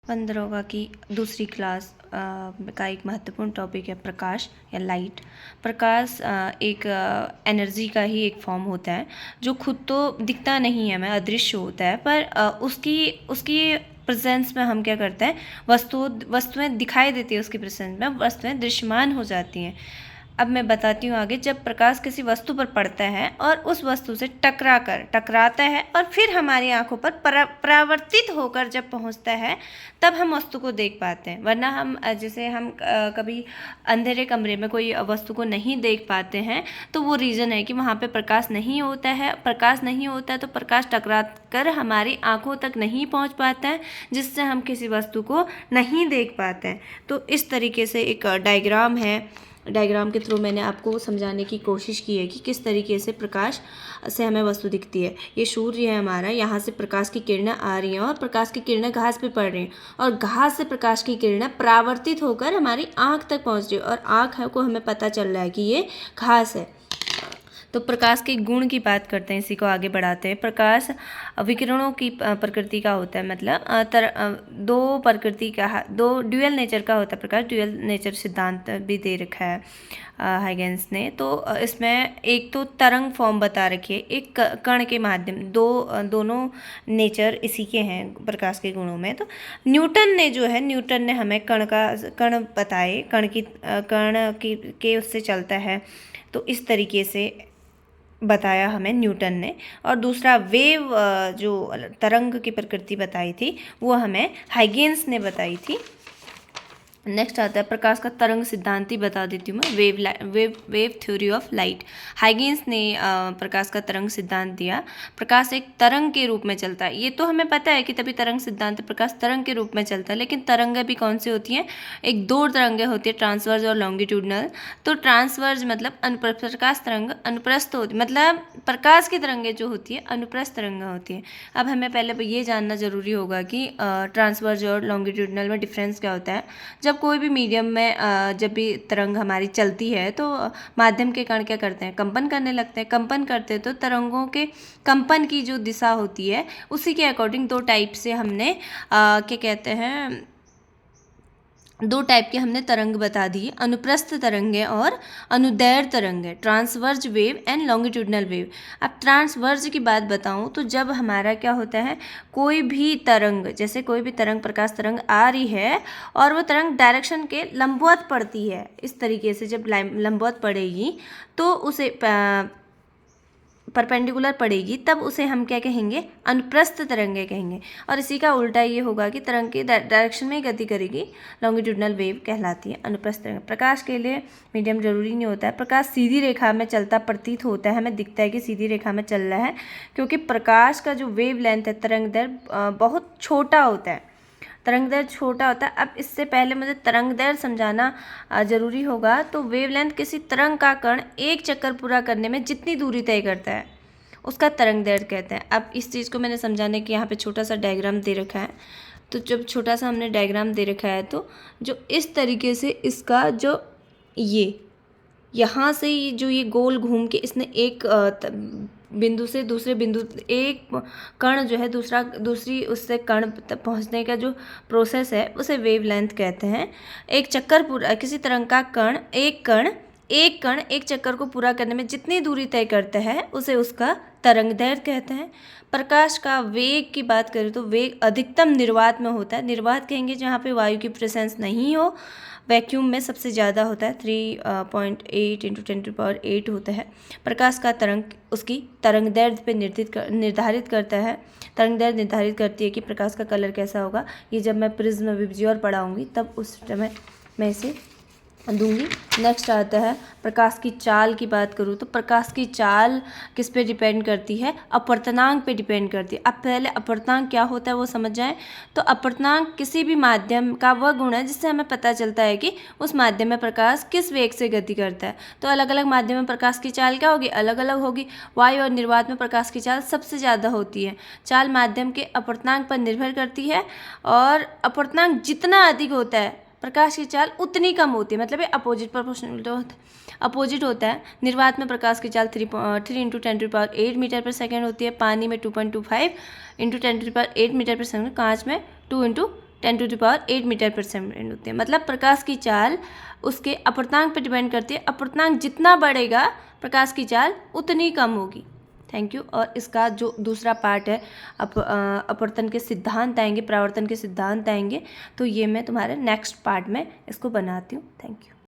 15 की दूसरी क्लास का एक महत्वपूर्ण टॉपिक है प्रकाश या लाइट। प्रकाश एक एनर्जी का ही एक फॉर्म होता है जो खुद तो दिखता नहीं है, हमें अदृश्य होता है, पर उसकी उसकी प्रेजेंस में हम क्या करते हैं, वस्तुएं दिखाई देती है, उसकी प्रेजेंस में वस्तुएं दृश्यमान हो जाती हैं। अब मैं बताती हूँ आगे। जब प्रकाश किसी वस्तु पर पड़ता है और उस वस्तु से टकराता है और फिर हमारी आंखों पर परावर्तित होकर जब पहुँचता है, तब हम वस्तु को देख पाते हैं। वरना हम जैसे हम कभी अंधेरे कमरे में कोई वस्तु को नहीं देख पाते हैं, तो वो रीज़न है कि वहाँ पे प्रकाश नहीं होता है। प्रकाश नहीं होता है तो प्रकाश टकरा कर हमारी आंखों तक नहीं पहुँच पाता है, जिससे हम किसी वस्तु को नहीं देख पाते हैं। तो इस तरीके से एक डायग्राम है। डायग्राम के थ्रू मैंने आपको समझाने की कोशिश की है कि किस तरीके से प्रकाश से हमें वस्तु दिखती है। ये सूर्य है हमारा, यहाँ से प्रकाश की किरणें आ रही हैं और प्रकाश की किरणें घास पे पड़ रही हैं और घास से प्रकाश की किरणें परावर्तित होकर हमारी आँख तक पहुँच रही है और आँख को हमें पता चल रहा है कि ये घास है। तो प्रकाश के गुण की बात करते हैं, इसी को आगे बढ़ाते हैं। प्रकाश विकिरणों की प्रकृति का होता है, मतलब दो ड्यूअल नेचर का होता है। प्रकाश ड्यूअल नेचर सिद्धांत भी दे रखा है हाइगेंस ने। तो इसमें एक तो तरंग फॉर्म बता रखी है, एक कण के माध्यम, दोनों नेचर इसी के हैं प्रकाश के गुणों में। तो न्यूटन ने हमें कण बताए, कण के उससे चलता है, तो इस तरीके से बताया हमें न्यूटन ने। और दूसरा वेव, जो तरंग की प्रकृति बताई थी, वो हमें हाइगेंस ने बताई थी। नेक्स्ट आता है प्रकाश का तरंग सिद्धांत ही बता देती हूँ मैं, wave theory of light. Huygens ने प्रकाश का तरंग सिद्धांत दिया। प्रकाश एक तरंग के रूप में चलता है, ये तो हमें पता है कि तभी तरंग सिद्धांत, प्रकाश तरंग के रूप में चलता है। लेकिन तरंगें भी कौन सी होती हैं? एक दो तरंगें होती है, ट्रांसवर्ज और लॉन्गिट्यूडनल। तो ट्रांसवर्ज मतलब प्रकाश तरंग अनुप्रस्थ होती, मतलब प्रकाश की तरंगें जो होती है अनुप्रस्थ तरंगें होती है। अब हमें पहले ये जानना जरूरी होगा कि ट्रांसवर्ज और लॉन्गिट्यूडनल में डिफरेंस क्या होता है। जब कोई भी मीडियम में जब भी तरंग हमारी चलती है तो माध्यम के कण क्या करते हैं, कंपन करने लगते हैं। कंपन करते हैं तो तरंगों के कंपन की जो दिशा होती है उसी के अकॉर्डिंग दो टाइप से हमने क्या कहते हैं, दो टाइप के हमने तरंग बता दी, अनुप्रस्थ तरंगें और अनुदैर्ध्य तरंगें, ट्रांसवर्ज वेव एंड लॉन्गिट्यूडनल वेव। अब ट्रांसवर्ज की बात बताऊं तो जब हमारा क्या होता है, कोई भी तरंग, जैसे कोई भी तरंग, प्रकाश तरंग आ रही है और वो तरंग डायरेक्शन के लंबवत पड़ती है, इस तरीके से जब लंबवत पड़ेगी तो उसे परपेंडिकुलर पड़ेगी, तब उसे हम क्या कहेंगे, अनुप्रस्थ तरंगें कहेंगे। और इसी का उल्टा ये होगा कि तरंग की डायरेक्शन में ही गति करेगी, लॉन्गिट्यूडनल वेव कहलाती है, अनुप्रस्थ तरंग। प्रकाश के लिए मीडियम जरूरी नहीं होता है। प्रकाश सीधी रेखा में चलता प्रतीत होता है, हमें दिखता है कि सीधी रेखा में चल रहा है, क्योंकि प्रकाश का जो वेव लेंथ है, तरंग दैर्ध्य बहुत छोटा होता है, तरंग दैर्ध्य छोटा होता है। अब इससे पहले मुझे तरंग दैर्ध्य समझाना जरूरी होगा। तो वेवलेंथ किसी तरंग का कण एक चक्कर पूरा करने में जितनी दूरी तय करता है उसका तरंग दैर्ध्य कहते हैं। अब इस चीज़ को मैंने समझाने के यहाँ पे छोटा सा डायग्राम दे रखा है। तो जब छोटा सा हमने डायग्राम दे रखा है तो जो इस तरीके से इसका जो ये यहाँ से जो ये गोल घूम के इसने एक बिंदु से दूसरे बिंदु, एक कण जो है दूसरी उससे कण तक पहुँचने का जो प्रोसेस है उसे वेवलेंथ कहते हैं। एक चक्कर पूरा, किसी तरंग का कण एक चक्कर को पूरा करने में जितनी दूरी तय करता है उसे उसका तरंग दैर्ध्य कहते हैं। प्रकाश का वेग की बात करें तो वेग अधिकतम निर्वात में होता है। निर्वात कहेंगे जहाँ पे वायु की प्रेजेंस नहीं हो। वैक्यूम में सबसे ज़्यादा होता है, 3.8 × 10⁸ होता है। प्रकाश का तरंग उसकी तरंग दैर्ध्य पे निर्धारित करता है। तरंग दैर्ध्य निर्धारित करती है कि प्रकाश का कलर कैसा होगा। ये जब मैं प्रिज्म विबज्योर पढ़ाऊँगी तब उस समय मैं इसे दूंगी। नेक्स्ट आता है प्रकाश की चाल की बात करूँ तो प्रकाश की चाल किस पे डिपेंड करती है, अपवर्तनांक पे डिपेंड करती है। अब पहले अपवर्तनांक क्या होता है वो समझ जाएं। तो अपवर्तनांक किसी भी माध्यम का वह गुण है जिससे हमें पता चलता है कि उस माध्यम में प्रकाश किस वेग से गति करता है। तो अलग अलग माध्यम में प्रकाश की चाल क्या होगी, अलग अलग होगी। वायु और निर्वात में प्रकाश की चाल सबसे ज़्यादा होती है। चाल माध्यम के अपवर्तनांक पर निर्भर करती है और अपवर्तनांक जितना अधिक होता है प्रकाश की चाल उतनी कम होती है, मतलब ये अपोजिट प्रोपोर्शनल अपोजिट होता है। निर्वात में प्रकाश की चाल 3 × 10⁸ मीटर पर सेकेंड होती है। पानी में 2.25 × 10⁸ मीटर पर सेकेंड। कांच में 2 × 10⁸ मीटर पर सेकेंड होते हैं। मतलब प्रकाश की चाल उसके अपर्तांक पर डिपेंड करती है। अपर्तांक जितना बढ़ेगा प्रकाश की चाल उतनी कम होगी। Thank you. और इसका जो दूसरा पार्ट है अपवर्तन के सिद्धांत आएंगे, परावर्तन के सिद्धांत आएंगे, तो ये मैं तुम्हारे नेक्स्ट पार्ट में इसको बनाती हूँ। Thank you.